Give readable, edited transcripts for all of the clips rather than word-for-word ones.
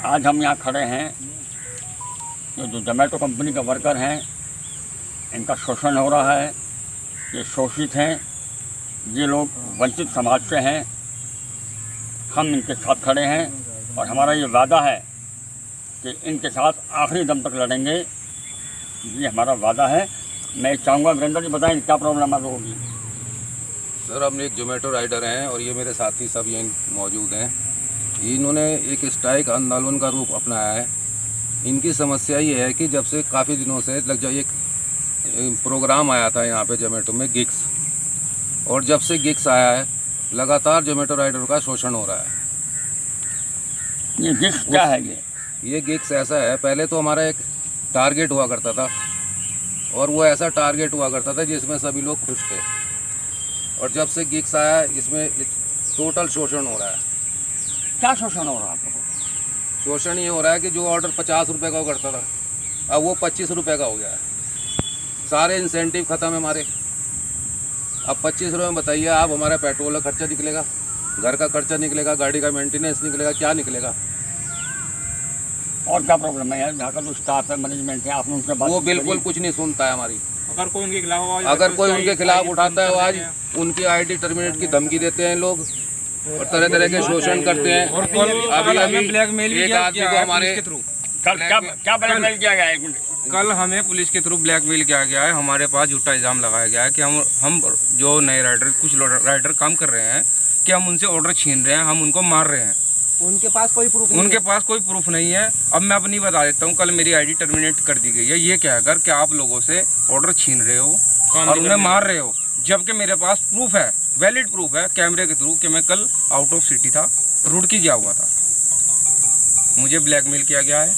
आज हम यहाँ खड़े हैं, जो जोमेटो कंपनी के वर्कर हैं इनका शोषण हो रहा है। ये शोषित हैं, ये लोग वंचित समाज से हैं। हम इनके साथ खड़े हैं और हमारा ये वादा है कि इनके साथ आखिरी दम तक लड़ेंगे। ये हमारा वादा है। मैं चाहूँगा वीरेंद्र जी बताएं क्या प्रॉब्लम आप लोगों की। सर, हम एक जोमेटो राइडर हैं और ये मेरे साथी सब यहीं मौजूद हैं। इन्होंने एक स्ट्राइक आंदोलन का रूप अपनाया है। इनकी समस्या ये है कि जब से काफ़ी दिनों से लग जाए एक प्रोग्राम आया था यहाँ पे जोमेटो में गिग्स, और जब से गिग्स आया है लगातार जोमेटो राइडर का शोषण हो रहा है। ये गिग्स क्या है? ये गिग्स ऐसा है, पहले तो हमारा एक टारगेट हुआ करता था और वो ऐसा टारगेट हुआ करता था जिसमें सभी लोग खुश थे, और जब से गिग्स आया इसमें टोटल शोषण हो रहा है। क्या शोषण हो रहा है आप लोगों को? शोषण ये हो रहा है कि जो ऑर्डर 50 रुपये का करता था अब वो 25 रुपये का हो गया है। सारे इंसेंटिव ख़त्म है हमारे। अब 25 रुपये में बताइए आप, हमारा पेट्रोल का खर्चा निकलेगा, घर का खर्चा निकलेगा, गाड़ी का मेंटेनेंस निकलेगा, क्या निकलेगा? और क्या प्रॉब्लम है यार? यहाँ का जो स्टाफ है, मैनेजमेंट है, आपने उनसे बात वो बिल्कुल कुछ नहीं सुनता है हमारी। अगर कोई उनके खिलाफ उठाता है आज उनकी आईडी टर्मिनेट की धमकी देते हैं लोग और तरह तरह के शोषण करते हैं। और अभी ब्लैकमेल भी एक आदमी को हमारे के थ्रू क्या ब्लैकमेल किया गया है? कल हमें पुलिस के थ्रू ब्लैकमेल किया गया है। हमारे पास झूठा इल्ज़ाम लगाया गया है कि हम जो नए राइडर, कुछ राइडर काम कर रहे हैं कि हम उनसे ऑर्डर छीन रहे हैं, हम उनको मार रहे हैं। उनके पास कोई प्रूफ नहीं है। अब मैं अपनी बता देता हूँ, कल मेरी आईडी टर्मिनेट कर दी गई है ये कहकर कि आप लोगों से ऑर्डर छीन रहे हो और उन्हें मार रहे हो, जबकि मेरे पास प्रूफ है, वैलिड प्रूफ है कैमरे के थ्रू कि मैं कल आउट ऑफ सिटी था, रुड़की गया हुआ था। मुझे ब्लैकमेल किया गया है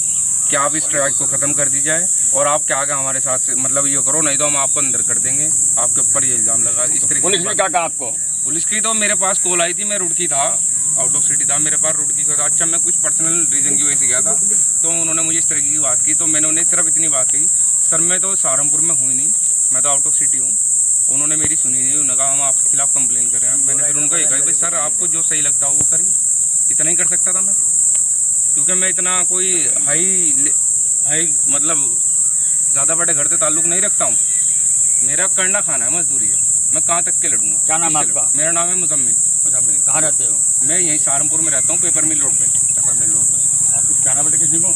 कि आप इस स्ट्राइक को ख़त्म कर दी जाए और आप क्या आगे हमारे साथ से मतलब ये करो, नहीं तो हम आपको अंदर कर देंगे। आपके ऊपर ये इल्ज़ाम लगा इस तरीके। पुलिस ने क्या कहा आपको? पुलिस की तो मेरे पास कॉल आई थी, मैं रुड़की था, आउट ऑफ सिटी था, मेरे पास रुड़की का था। अच्छा, मैं कुछ पर्सनल रीज़न की वजह से गया था, तो उन्होंने मुझे इस तरीके की बात की, तो मैंने उन्हें सिर्फ इतनी बात कही, सर मैं तो सहारनपुर में हुई नहीं, मैं तो आउट ऑफ सिटी हूँ। उन्होंने मेरी सुनी नहीं, उन्होंने कहा हम आपके खिलाफ कंप्लेन कर रहे हैं। मैंने फिर उनको ये कहा भाई सर आपको जो सही लगता हो वो करिए। इतना ही कर सकता था मैं, क्योंकि मैं इतना कोई हाई मतलब ज़्यादा बड़े घर से ताल्लुक़ नहीं रखता हूँ। मेरा करना खाना है, मजदूरी है, मैं कहाँ तक के लड़ूंगा। क्या नाम है आपका? मेरा नाम है मुजम्मिल। कहाँ रहते हो? मैं यहीं सहारनपुर में रहता हूँ, पेपर मिल रोड पे। आप कुछ कहना बेटे किसी को?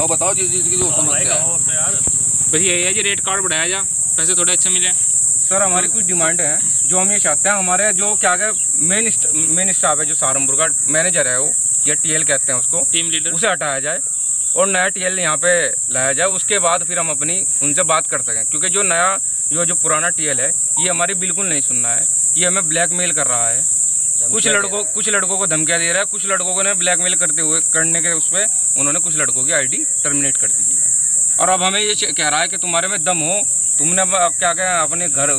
बताओ जिस चीज़ की जो समस्या है। बस यही है जी, रेट कार्ड बढ़ाया जा, पैसे थोड़े अच्छे मिले। सर हमारी कुछ डिमांड है जो हम ये चाहते हैं, हमारे जो क्या मेन स्टाफ है, जो सहारनपुर का मैनेजर है वो, या टीएल कहते हैं उसको, टीम लीडर, उसे हटाया जाए और नया टीएल यहाँ पे लाया जाए। उसके बाद फिर हम अपनी उनसे बात कर सकें, क्योंकि जो पुराना टीएल है ये हमारी बिल्कुल नहीं सुनना है। ये हमें ब्लैकमेल कर रहा है, कुछ लड़कों को धमकियाँ दे रहा है। कुछ लड़कों को ने ब्लैकमेल करने के उस पर उन्होंने कुछ लड़कों की आईडी टर्मिनेट कर दी है। और अब हमें ये कह रहा है कि तुम्हारे में दम हो, तुमने क्या कहें अपने घर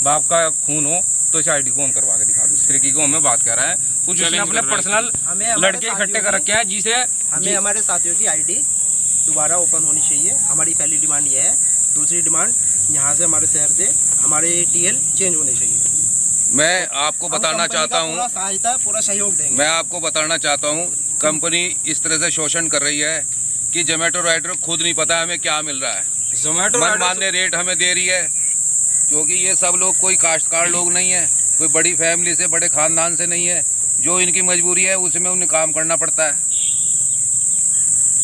बाप का खून हो तो इस आईडी को ऑन करवा के दिखा दो। इस तरीके को हमें बात कर रहा है। कुछ उसने अपने पर्सनल लड़के इकट्ठे कर रखे हैं, जिसे हमें हमारे साथियों की आईडी दोबारा ओपन होनी चाहिए। हमारी पहली डिमांड ये है। दूसरी डिमांड, यहाँ से हमारे शहर से हमारे टीएल चेंज होने चाहिए। मैं आपको बताना चाहता हूँ, पूरा सहयोग देंगे। मैं आपको बताना चाहता हूँ, कंपनी इस तरह से शोषण कर रही है कि जोमेटो राइडर खुद नहीं पता हमें क्या मिल रहा है। जोमेटो मनमान्य रेट हमें दे रही है, क्योंकि ये सब लोग कोई काश्तकार लोग नहीं है, कोई बड़ी फैमिली से, बड़े खानदान से नहीं है। जो इनकी मजबूरी है उसमें उन्हें काम करना पड़ता है।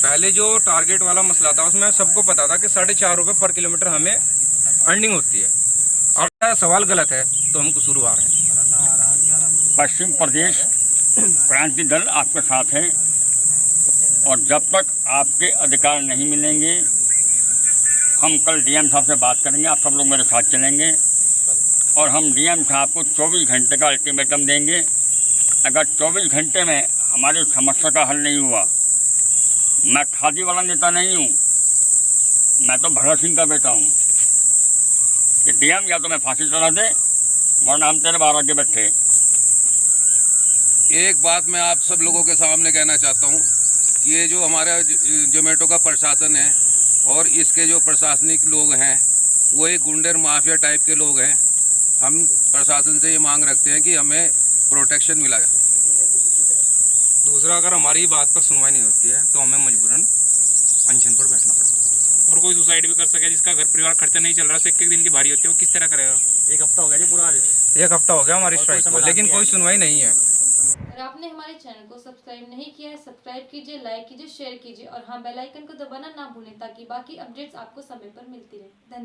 पहले जो टारगेट वाला मसला था उसमें सबको पता था कि 4.5 रुपये पर किलोमीटर हमें अर्निंग होती है। और सवाल गलत है तो हम कसूरवार हैं। पश्चिम प्रदेश क्रांति दल आपके साथ है और जब तक आपके अधिकार नहीं मिलेंगे, हम कल डीएम साहब से बात करेंगे। आप सब लोग मेरे साथ चलेंगे और हम डीएम साहब को 24 घंटे का अल्टीमेटम देंगे। अगर 24 घंटे में हमारी समस्या का हल नहीं हुआ, मैं खादी वाला नेता नहीं हूँ, मैं तो भगत सिंह का बेटा हूँ कि डीएम या तो मैं फांसी चढ़ा दे, वरना हम तेरे बाहर आके बैठे। एक बात मैं आप सब लोगों के सामने कहना चाहता हूँ कि ये जो हमारा जोमेटो का प्रशासन है और इसके जो प्रशासनिक लोग हैं वो एक गुंडर माफिया टाइप के लोग हैं। हम प्रशासन से ये मांग रखते हैं कि हमें प्रोटेक्शन मिला। दूसरा, अगर हमारी बात पर सुनवाई नहीं होती है तो हमें मजबूरन अनशन पर बैठना पड़ेगा। और कोई सुसाइड भी कर सके, जिसका घर परिवार खर्चा नहीं चल रहा, उससे एक दिन की भारी होती है, वो किस तरह करेगा? एक हफ्ता हो गया जी पूरा आज। एक हफ्ता हो गया हमारी स्ट्राइक को, लेकिन कोई सुनवाई नहीं है। अगर आपने हमारे चैनल को सब्सक्राइब नहीं किया है, सब्सक्राइब कीजिए, लाइक कीजिए, शेयर कीजिए और हाँ, बेल आइकन को दबाना ना भूलें ताकि बाकी अपडेट्स आपको समय पर मिलती रहे। धन्यवाद।